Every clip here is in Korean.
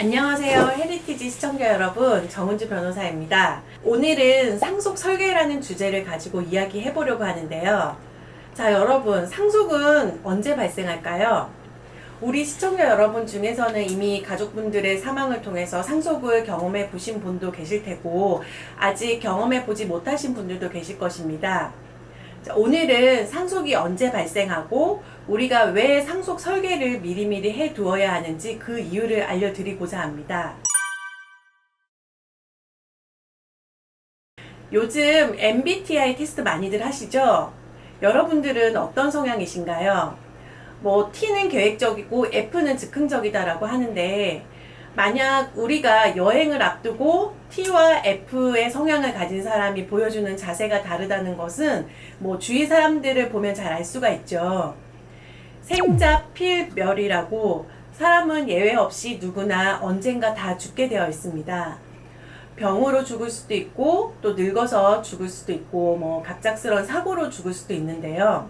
안녕하세요. 헤리티지 시청자 여러분, 정은주 변호사입니다. 오늘은 상속 설계라는 주제를 가지고 이야기해 보려고 하는데요. 자, 여러분, 상속은 언제 발생할까요? 우리 시청자 여러분 중에서는 이미 가족분들의 사망을 통해서 상속을 경험해 보신 분도 계실 테고, 아직 경험해 보지 못하신 분들도 계실 것입니다. 자, 오늘은 상속이 언제 발생하고 우리가 왜 상속 설계를 미리미리 해 두어야 하는지 그 이유를 알려드리고자 합니다. 요즘 MBTI 테스트 많이들 하시죠? 여러분들은 어떤 성향이신가요? T는 계획적이고 F는 즉흥적이다라고 하는데, 만약 우리가 여행을 앞두고 T와 F의 성향을 가진 사람이 보여주는 자세가 다르다는 것은 주위 사람들을 보면 잘 알 수가 있죠. 생자필멸이라고 사람은 예외 없이 누구나 언젠가 다 죽게 되어 있습니다. 병으로 죽을 수도 있고, 또 늙어서 죽을 수도 있고, 갑작스러운 사고로 죽을 수도 있는데요.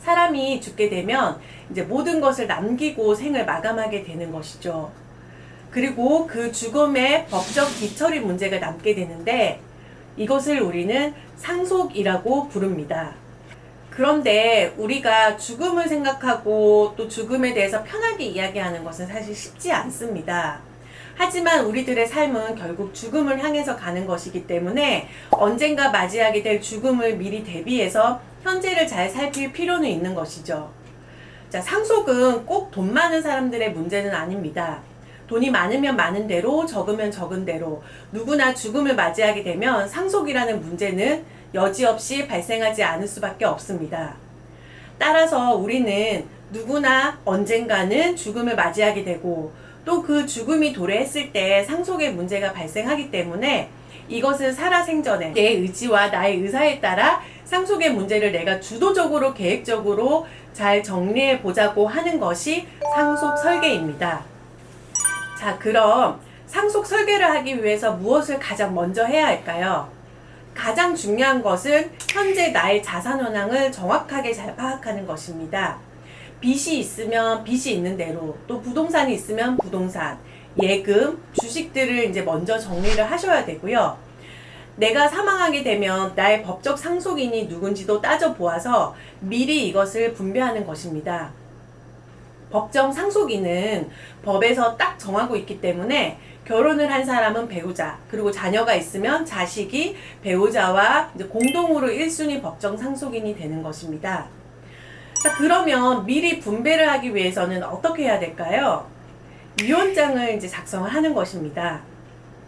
사람이 죽게 되면 이제 모든 것을 남기고 생을 마감하게 되는 것이죠. 그리고 그 죽음의 법적 뒤처리 문제가 남게 되는데, 이것을 우리는 상속이라고 부릅니다. 그런데 우리가 죽음을 생각하고 또 죽음에 대해서 편하게 이야기하는 것은 사실 쉽지 않습니다. 하지만 우리들의 삶은 결국 죽음을 향해서 가는 것이기 때문에 언젠가 맞이하게 될 죽음을 미리 대비해서 현재를 잘 살필 필요는 있는 것이죠. 자, 상속은 꼭 돈 많은 사람들의 문제는 아닙니다. 돈이 많으면 많은 대로, 적으면 적은 대로 누구나 죽음을 맞이하게 되면 상속이라는 문제는 여지없이 발생하지 않을 수밖에 없습니다. 따라서 우리는 누구나 언젠가는 죽음을 맞이하게 되고, 또 그 죽음이 도래했을 때 상속의 문제가 발생하기 때문에 이것을 살아생전에 내 의지와 나의 의사에 따라 상속의 문제를 내가 주도적으로 계획적으로 잘 정리해 보자고 하는 것이 상속 설계입니다. 자, 그럼 상속 설계를 하기 위해서 무엇을 가장 먼저 해야 할까요? 가장 중요한 것은 현재 나의 자산 현황을 정확하게 잘 파악하는 것입니다. 빚이 있으면 빚이 있는 대로, 또 부동산이 있으면 부동산, 예금, 주식들을 이제 먼저 정리를 하셔야 되고요. 내가 사망하게 되면 나의 법적 상속인이 누군지도 따져보아서 미리 이것을 분배하는 것입니다. 법정 상속인은 법에서 딱 정하고 있기 때문에 결혼을 한 사람은 배우자, 그리고 자녀가 있으면 자식이 배우자와 이제 공동으로 1순위 법정 상속인이 되는 것입니다. 자, 그러면 미리 분배를 하기 위해서는 어떻게 해야 될까요? 유언장을 이제 작성을 하는 것입니다.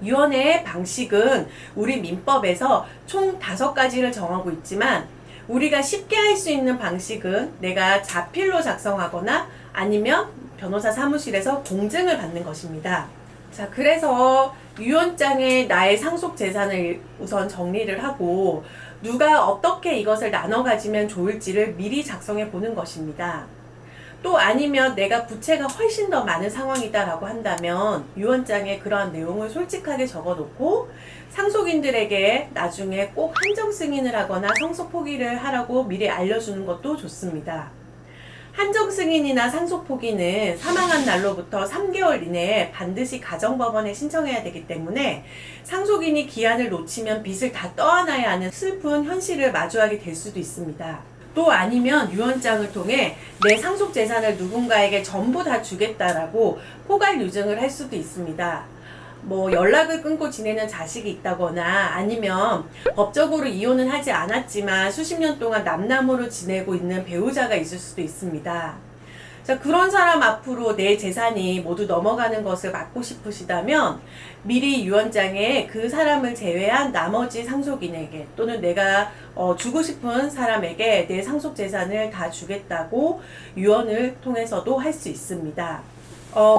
유언의 방식은 우리 민법에서 총 5가지를 정하고 있지만, 우리가 쉽게 할 수 있는 방식은 내가 자필로 작성하거나 아니면 변호사 사무실에서 공증을 받는 것입니다. 자, 그래서 유언장에 나의 상속 재산을 우선 정리를 하고, 누가 어떻게 이것을 나눠 가지면 좋을지를 미리 작성해 보는 것입니다. 또 아니면 내가 부채가 훨씬 더 많은 상황이다라고 한다면 유언장에 그러한 내용을 솔직하게 적어 놓고 상속인들에게 나중에 꼭 한정 승인을 하거나 상속 포기를 하라고 미리 알려주는 것도 좋습니다. 한정 승인이나 상속 포기는 사망한 날로부터 3개월 이내에 반드시 가정법원에 신청해야 되기 때문에 상속인이 기한을 놓치면 빚을 다 떠안아야 하는 슬픈 현실을 마주하게 될 수도 있습니다. 또 아니면 유언장을 통해 내 상속 재산을 누군가에게 전부 다 주겠다라고 포괄 유증을 할 수도 있습니다. 연락을 끊고 지내는 자식이 있다거나, 아니면 법적으로 이혼은 하지 않았지만 수십 년 동안 남남으로 지내고 있는 배우자가 있을 수도 있습니다. 자, 그런 사람 앞으로 내 재산이 모두 넘어가는 것을 막고 싶으시다면 미리 유언장에 그 사람을 제외한 나머지 상속인에게, 또는 내가 주고 싶은 사람에게 내 상속 재산을 다 주겠다고 유언을 통해서도 할 수 있습니다.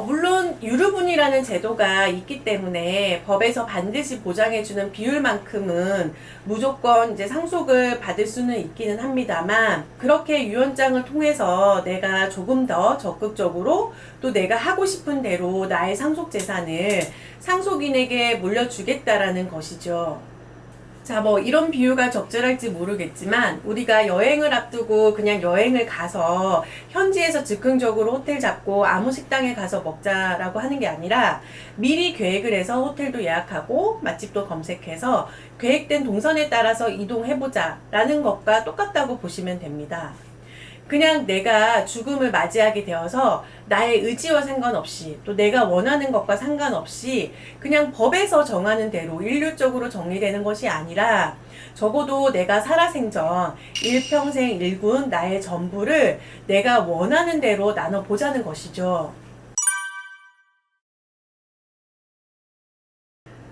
물론 유류분이라는 제도가 있기 때문에 법에서 반드시 보장해주는 비율만큼은 무조건 이제 상속을 받을 수는 있기는 합니다만, 그렇게 유언장을 통해서 내가 조금 더 적극적으로 또 내가 하고 싶은 대로 나의 상속 재산을 상속인에게 물려주겠다라는 것이죠. 자, 뭐 이런 비유가 적절할지 모르겠지만 우리가 여행을 앞두고 그냥 여행을 가서 현지에서 즉흥적으로 호텔 잡고 아무 식당에 가서 먹자라고 하는 게 아니라 미리 계획을 해서 호텔도 예약하고 맛집도 검색해서 계획된 동선에 따라서 이동해보자 라는 것과 똑같다고 보시면 됩니다. 그냥 내가 죽음을 맞이하게 되어서 나의 의지와 상관없이 또 내가 원하는 것과 상관없이 그냥 법에서 정하는 대로 일률적으로 정리되는 것이 아니라 적어도 내가 살아생전 일평생 일군 나의 전부를 내가 원하는 대로 나눠보자는 것이죠.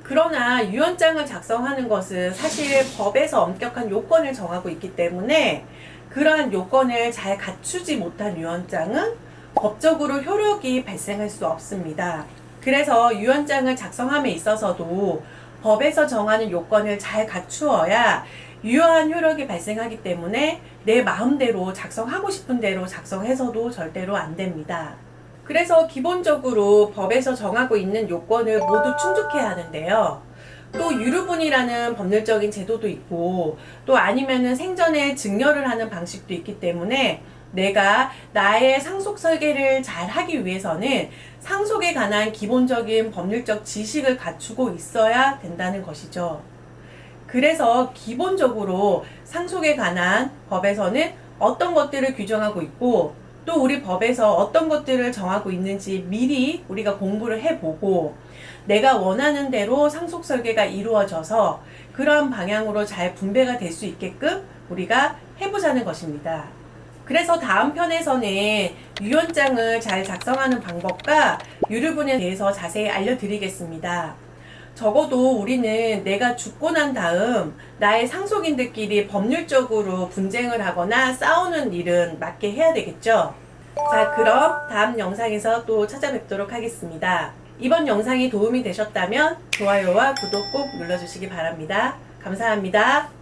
그러나 유언장을 작성하는 것은 사실 법에서 엄격한 요건을 정하고 있기 때문에 그러한 요건을 잘 갖추지 못한 유언장은 법적으로 효력이 발생할 수 없습니다. 그래서 유언장을 작성함에 있어서도 법에서 정하는 요건을 잘 갖추어야 유효한 효력이 발생하기 때문에 내 마음대로 작성하고 싶은 대로 작성해서도 절대로 안 됩니다. 그래서 기본적으로 법에서 정하고 있는 요건을 모두 충족해야 하는데요. 또 유류분이라는 법률적인 제도도 있고 또 아니면은 생전에 증여를 하는 방식도 있기 때문에 내가 나의 상속 설계를 잘 하기 위해서는 상속에 관한 기본적인 법률적 지식을 갖추고 있어야 된다는 것이죠. 그래서 기본적으로 상속에 관한 법에서는 어떤 것들을 규정하고 있고 또 우리 법에서 어떤 것들을 정하고 있는지 미리 우리가 공부를 해보고 내가 원하는 대로 상속 설계가 이루어져서 그러한 방향으로 잘 분배가 될 수 있게끔 우리가 해보자는 것입니다. 그래서 다음 편에서는 유언장을 잘 작성하는 방법과 유류분에 대해서 자세히 알려드리겠습니다. 적어도 우리는 내가 죽고 난 다음 나의 상속인들끼리 법률적으로 분쟁을 하거나 싸우는 일은 막게 해야 되겠죠. 자, 그럼 다음 영상에서 또 찾아뵙도록 하겠습니다. 이번 영상이 도움이 되셨다면 좋아요와 구독 꼭 눌러주시기 바랍니다. 감사합니다.